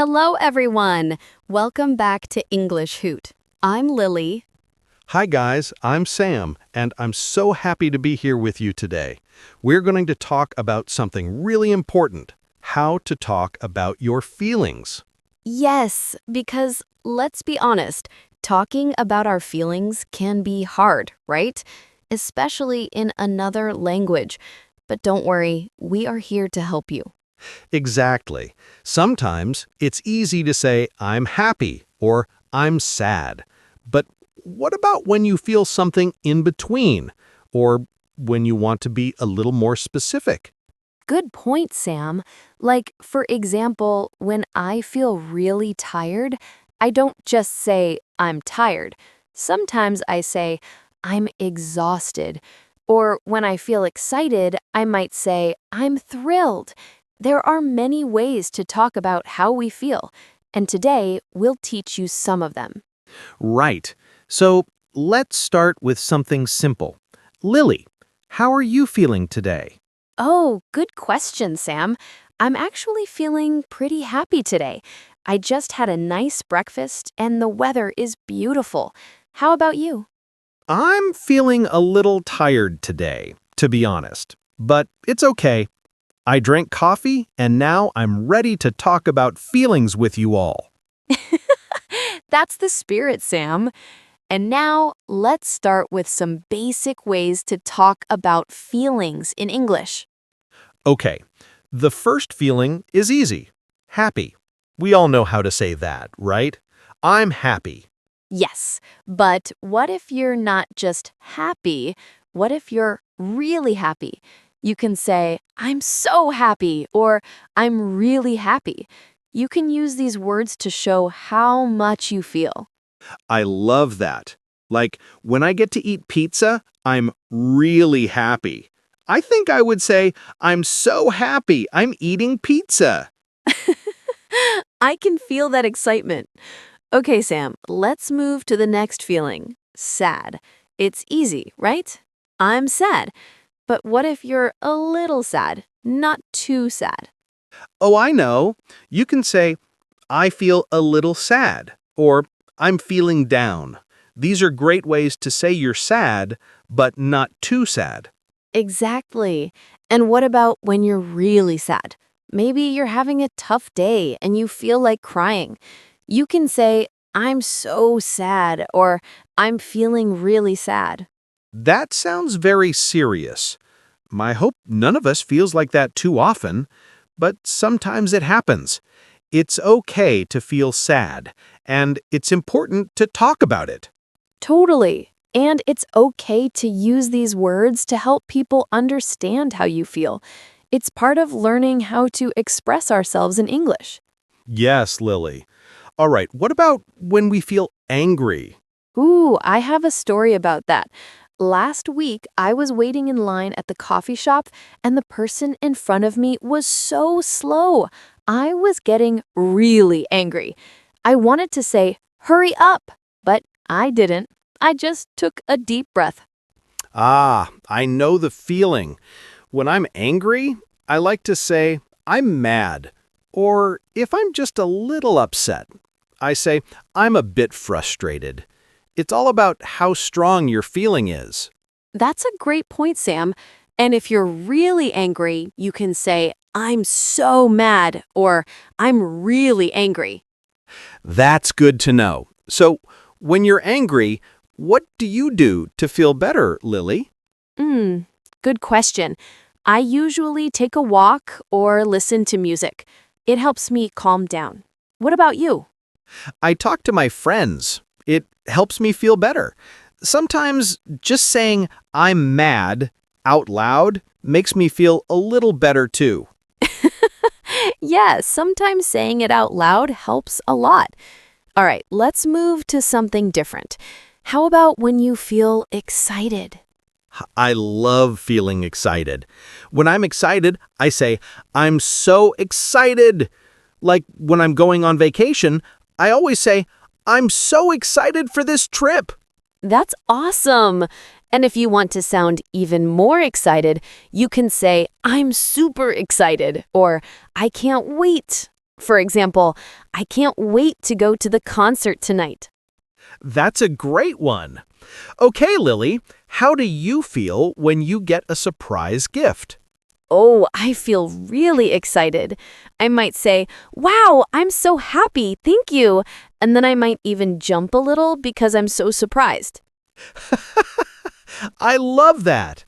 Hello, everyone. Welcome back to English Hoot. I'm Lily. Hi guys, I'm Sam, and I'm so happy to be here with you today. We're going to talk about something really important, how to talk about your feelings. Yes, because let's be honest, talking about our feelings can be hard, right? Especially in another language. But don't worry, we are here to help you. Exactly. Sometimes it's easy to say, I'm happy or I'm sad. But what about when you feel something in between or when you want to be a little more specific? Good point, Sam. Like, for example, when I feel really tired, I don't just say, I'm tired. Sometimes I say, I'm exhausted. Or when I feel excited, I might say, I'm thrilled. There are many ways to talk about how we feel, and today we'll teach you some of them. Right. So let's start with something simple. Lily, how are you feeling today? Oh, good question, Sam. I'm actually feeling pretty happy today. I just had a nice breakfast and the weather is beautiful. How about you? I'm feeling a little tired today, to be honest. But it's okay. I drank coffee, and now I'm ready to talk about feelings with you all. That's the spirit, Sam. And now let's start with some basic ways to talk about feelings in English. Okay, the first feeling is easy. Happy. We all know how to say that, right? I'm happy. Yes, but what if you're not just happy? What if you're really happy? You can say, I'm so happy, or I'm really happy. You can use these words to show how much you feel. I love that. Like, when I get to eat pizza, I'm really happy. I think I would say, I'm so happy I'm eating pizza. I can feel that excitement. Okay, Sam, let's move to the next feeling sad. It's easy, right? I'm sad. But what if you're a little sad, not too sad? Oh, I know. You can say, I feel a little sad, or I'm feeling down. These are great ways to say you're sad, but not too sad. Exactly. And what about when you're really sad? Maybe you're having a tough day and you feel like crying. You can say, I'm so sad, or I'm feeling really sad. That sounds very serious. I hope none of us feels like that too often, but sometimes it happens. It's okay to feel sad, and it's important to talk about it. Totally. And it's okay to use these words to help people understand how you feel. It's part of learning how to express ourselves in English. Yes, Lily. All right, what about when we feel angry? Ooh, I have a story about that. Last week, I was waiting in line at the coffee shop, and the person in front of me was so slow. I was getting really angry. I wanted to say, hurry up, but I didn't. I just took a deep breath. Ah, I know the feeling. When I'm angry, I like to say, I'm mad. Or if I'm just a little upset, I say, I'm a bit frustrated. It's all about how strong your feeling is. That's a great point, Sam. And if you're really angry, you can say, I'm so mad, or I'm really angry. That's good to know. So, when you're angry, what do you do to feel better, Lily? Hmm, good question. I usually take a walk or listen to music. It helps me calm down. What about you? I talk to my friends. It helps me feel better. Sometimes just saying I'm mad out loud makes me feel a little better too. Yeah, sometimes saying it out loud helps a lot. All right, let's move to something different. How about when you feel excited? I love feeling excited. When I'm excited, I say, I'm so excited. Like when I'm going on vacation, I always say, I'm so excited for this trip. That's awesome. And if you want to sound even more excited, you can say, I'm super excited, or I can't wait. For example, I can't wait to go to the concert tonight. That's a great one. Okay, Lily, how do you feel when you get a surprise gift? Oh, I feel really excited. I might say, wow, I'm so happy, thank you. And then I might even jump a little because I'm so surprised. I love that.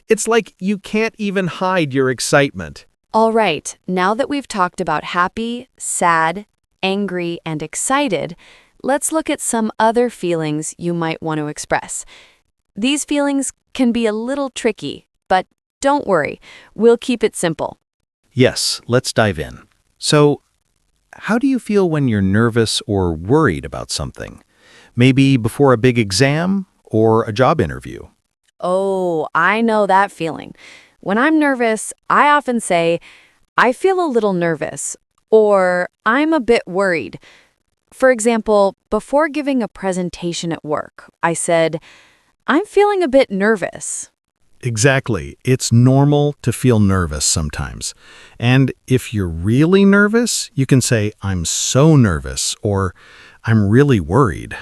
It's like you can't even hide your excitement. All right, now that we've talked about happy, sad, angry, and excited, let's look at some other feelings you might want to express. These feelings can be a little tricky, but don't worry, we'll keep it simple. Yes, let's dive in. So, how do you feel when you're nervous or worried about something? Maybe before a big exam or a job interview? Oh, I know that feeling. When I'm nervous, I often say, I feel a little nervous, or I'm a bit worried. For example, before giving a presentation at work, I said, I'm feeling a bit nervous. Exactly. It's normal to feel nervous sometimes. And if you're really nervous, you can say, I'm so nervous, or I'm really worried.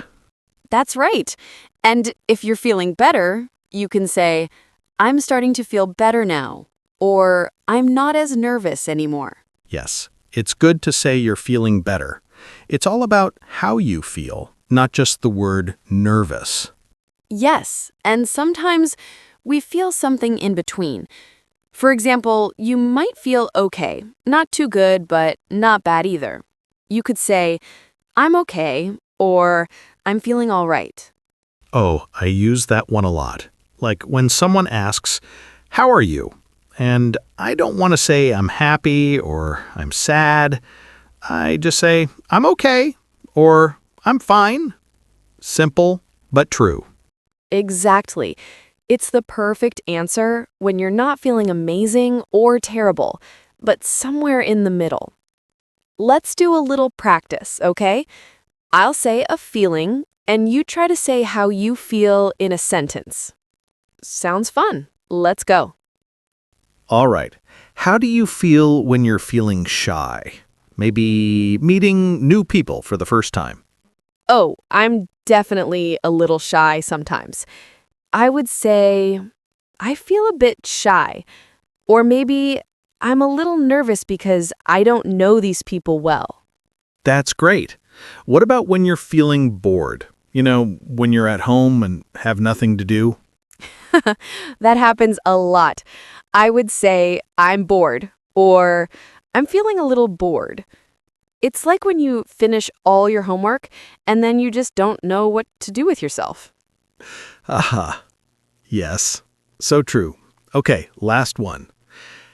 That's right. And if you're feeling better, you can say, I'm starting to feel better now, or I'm not as nervous anymore. Yes, it's good to say you're feeling better. It's all about how you feel, not just the word nervous. Yes, and sometimes we feel something in between. For example, you might feel okay, not too good, but not bad either. You could say, I'm okay, or I'm feeling all right. Oh, I use that one a lot. Like when someone asks, how are you? And I don't want to say I'm happy or I'm sad. I just say, I'm okay, or I'm fine. Simple, but true. Exactly. It's the perfect answer when you're not feeling amazing or terrible, but somewhere in the middle. Let's do a little practice, okay? I'll say a feeling, and you try to say how you feel in a sentence. Sounds fun. Let's go. All right. How do you feel when you're feeling shy? Maybe meeting new people for the first time. Oh, I'm definitely a little shy sometimes. I would say I feel a bit shy, or maybe I'm a little nervous because I don't know these people well. That's great. What about when you're feeling bored? You know, when you're at home and have nothing to do? That happens a lot. I would say I'm bored, or I'm feeling a little bored. It's like when you finish all your homework and then you just don't know what to do with yourself. Aha. Yes. So true. Okay, last one.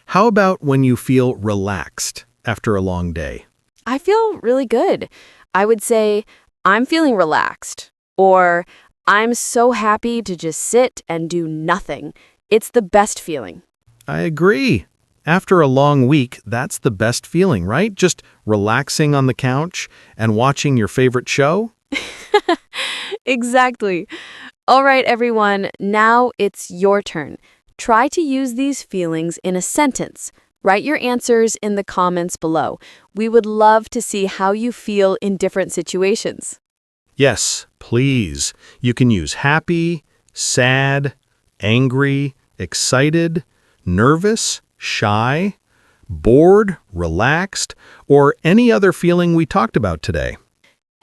How about when you feel relaxed after a long day? I feel really good. I would say I'm feeling relaxed, or I'm so happy to just sit and do nothing. It's the best feeling. I agree. After a long week, that's the best feeling, right? Just relaxing on the couch and watching your favorite show? Exactly. All right, everyone, now it's your turn. Try to use these feelings in a sentence. Write your answers in the comments below. We would love to see how you feel in different situations. Yes, please. You can use happy, sad, angry, excited, nervous, shy, bored, relaxed, or any other feeling we talked about today.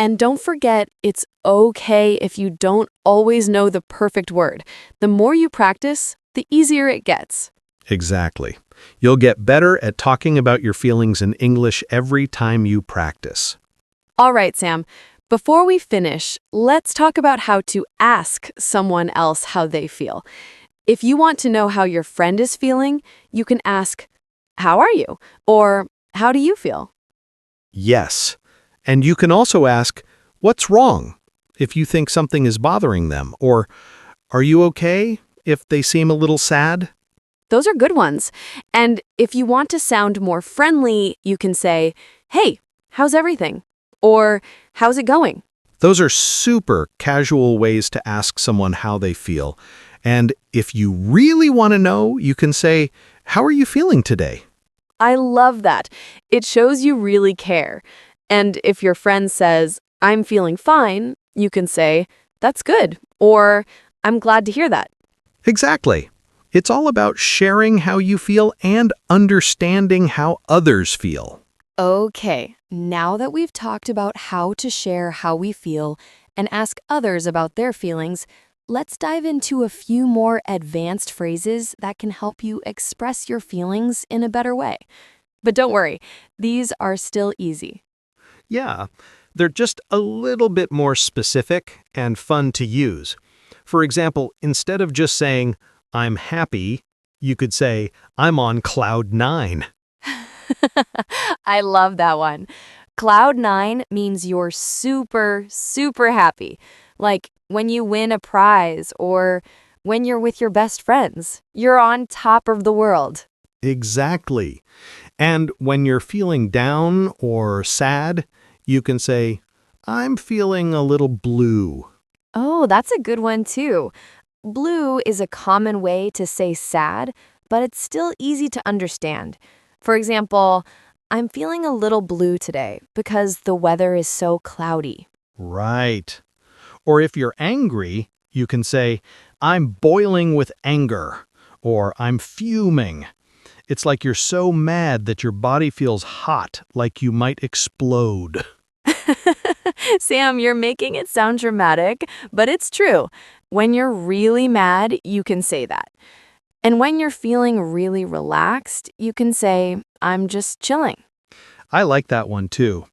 And don't forget, it's okay if you don't always know the perfect word. The more you practice, the easier it gets. Exactly. You'll get better at talking about your feelings in English every time you practice. All right, Sam. Before we finish, let's talk about how to ask someone else how they feel. If you want to know how your friend is feeling, you can ask, how are you? Or how do you feel? Yes. And you can also ask, what's wrong? If you think something is bothering them, or are you okay? If they seem a little sad. Those are good ones. And if you want to sound more friendly, you can say, hey, how's everything? Or how's it going? Those are super casual ways to ask someone how they feel. And if you really want to know, you can say, how are you feeling today? I love that. It shows you really care. And if your friend says, I'm feeling fine, you can say, that's good, or I'm glad to hear that. Exactly. It's all about sharing how you feel and understanding how others feel. Okay, now that we've talked about how to share how we feel and ask others about their feelings, let's dive into a few more advanced phrases that can help you express your feelings in a better way. But don't worry, these are still easy. Yeah, they're just a little bit more specific and fun to use. For example, instead of just saying, I'm happy, you could say, I'm on cloud nine. I love that one. Cloud nine means you're super, super happy. Like when you win a prize or when you're with your best friends. You're on top of the world. Exactly. And when you're feeling down or sad, you can say, I'm feeling a little blue. Oh, that's a good one too. Blue is a common way to say sad, but it's still easy to understand. For example, I'm feeling a little blue today because the weather is so cloudy. Right. Or if you're angry, you can say, I'm boiling with anger, or I'm fuming. It's like you're so mad that your body feels hot, like you might explode. Sam, you're making it sound dramatic, but it's true. When you're really mad, you can say that. And when you're feeling really relaxed, you can say, I'm just chilling. I like that one too.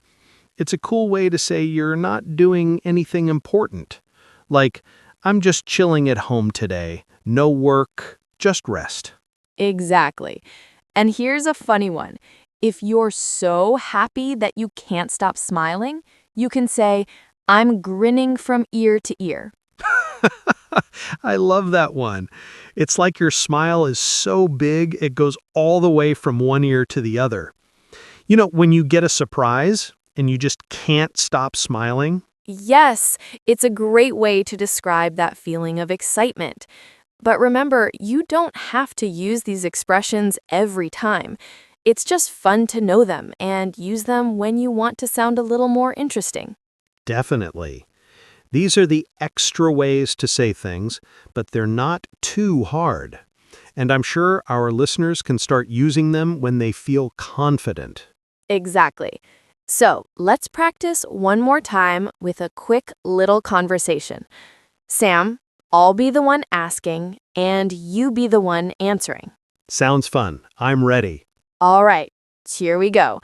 It's a cool way to say you're not doing anything important. Like, I'm just chilling at home today. No work, just rest. Exactly. And here's a funny one. If you're so happy that you can't stop smiling, you can say, I'm grinning from ear to ear. I love that one. It's like your smile is so big it goes all the way from one ear to the other. You know, when you get a surprise and you just can't stop smiling? Yes, it's a great way to describe that feeling of excitement. But remember, you don't have to use these expressions every time. It's just fun to know them and use them when you want to sound a little more interesting. Definitely. These are the extra ways to say things, but they're not too hard. And I'm sure our listeners can start using them when they feel confident. Exactly. So let's practice one more time with a quick little conversation. Sam, I'll be the one asking, and you be the one answering. Sounds fun. I'm ready. All right, here we go.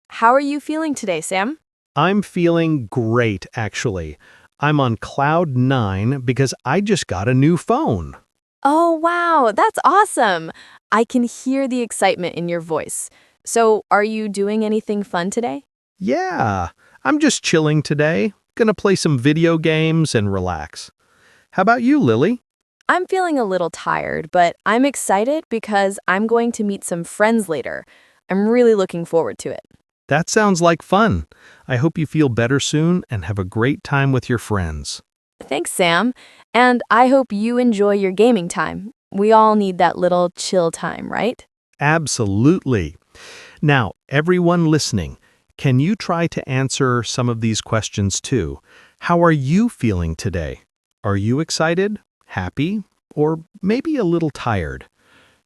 How are you feeling today, Sam? I'm feeling great, actually. I'm on cloud nine because I just got a new phone. Oh, wow, that's awesome. I can hear the excitement in your voice. So, are you doing anything fun today? Yeah, I'm just chilling today. Gonna play some video games and relax. How about you, Lily? I'm feeling a little tired, but I'm excited because I'm going to meet some friends later. I'm really looking forward to it. That sounds like fun. I hope you feel better soon and have a great time with your friends. Thanks, Sam. And I hope you enjoy your gaming time. We all need that little chill time, right? Absolutely. Now, everyone listening, can you try to answer some of these questions too? How are you feeling today? Are you excited, happy, or maybe a little tired?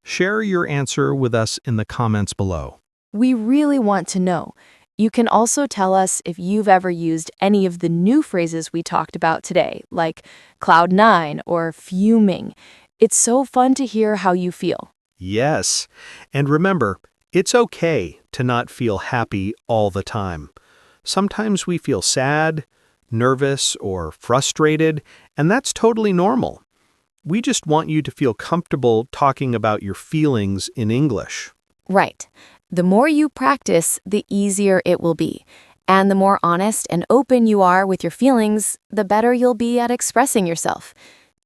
Share your answer with us in the comments below. We really want to know. You can also tell us if you've ever used any of the new phrases we talked about today, like cloud nine or fuming. It's so fun to hear how you feel. Yes, and remember, it's okay to not feel happy all the time. Sometimes we feel sad, nervous, or frustrated, and that's totally normal. We just want you to feel comfortable talking about your feelings in English. Right. The more you practice, the easier it will be. And the more honest and open you are with your feelings, the better you'll be at expressing yourself.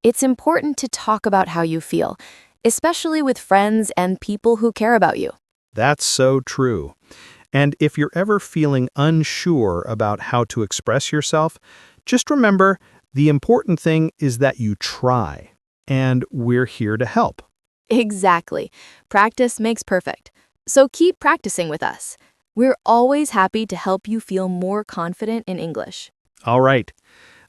It's important to talk about how you feel, especially with friends and people who care about you. That's so true. And if you're ever feeling unsure about how to express yourself, just remember the important thing is that you try, and we're here to help. Exactly. Practice makes perfect. So keep practicing with us. We're always happy to help you feel more confident in English. All right.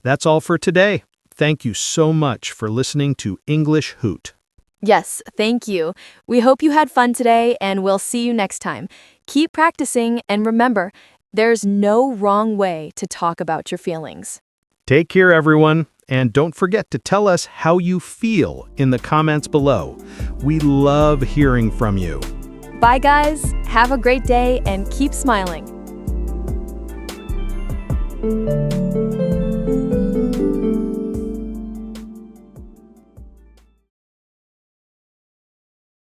That's all for today. Thank you so much for listening to English Hoot. Yes, thank you. We hope you had fun today, and we'll see you next time. Keep practicing, and remember, there's no wrong way to talk about your feelings. Take care, everyone, and don't forget to tell us how you feel in the comments below. We love hearing from you. Bye, guys. Have a great day and keep smiling.